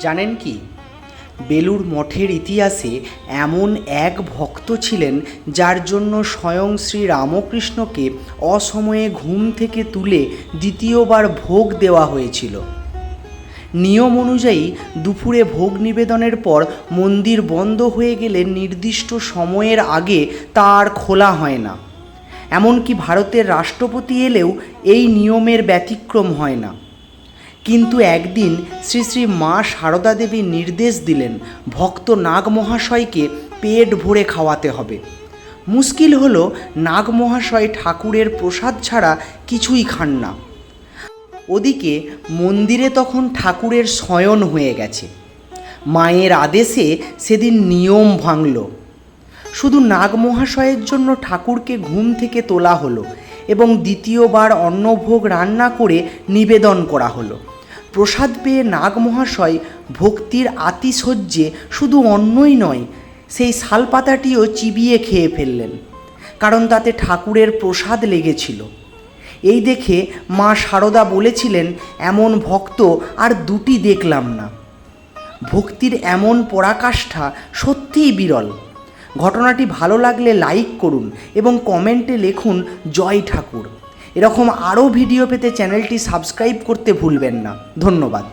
জানেন কি, বেলুড় মঠের ইতিহাসে এমন এক ভক্ত ছিলেন যার জন্য স্বয়ং শ্রী রামকৃষ্ণকে অসময়ে ঘুম থেকে তুলে দ্বিতীয়বার ভোগ দেওয়া হয়েছিল। নিয়ম অনুযায়ী দুপুরে ভোগ নিবেদনের পর মন্দির বন্ধ হয়ে গেলে নির্দিষ্ট সময়ের আগে তা আর খোলা হয় না। এমনকি ভারতের রাষ্ট্রপতি এলেও এই নিয়মের ব্যতিক্রম হয় না। কিন্তু একদিন শ্রী শ্রী মা সারদা দেবী নির্দেশ দিলেন ভক্ত নাগ মহাশয়কে পেট ভরে খাওয়াতে হবে। মুশকিল হলো নাগ মহাশয় ঠাকুরের প্রসাদ ছাড়া কিছুই খান না। ওদিকে মন্দিরে তখন ঠাকুরের শয়ন হয়ে গেছে। মায়ের আদেশে সেদিন নিয়ম ভাঙল। শুধু নাগ মহাশয়ের জন্য ঠাকুরকে ঘুম থেকে তোলা হলো এবং দ্বিতীয়বার অন্নভোগ রান্না করে নিবেদন করা হলো। প্রসাদ পেয়ে নাগ মহাশয় ভক্তির আতিশয্যে শুধু অন্নই নয়, সেই শালপাতাটিও চিবিয়ে খেয়ে ফেললেন, কারণ তাতে ঠাকুরের প্রসাদ লেগেছিল। এই দেখে মা সারদা বলেছিলেন, এমন ভক্ত আর দুটি দেখলাম না। ভক্তির এমন পরাকাষ্ঠা সত্যিই বিরল। ঘটনাটি ভালো লাগলে লাইক করুন এবং কমেন্টে লিখুন জয় ঠাকুর। এরকম আরও ভিডিও পেতে চ্যানেলটি সাবস্ক্রাইব করতে ভুলবেন না। ধন্যবাদ।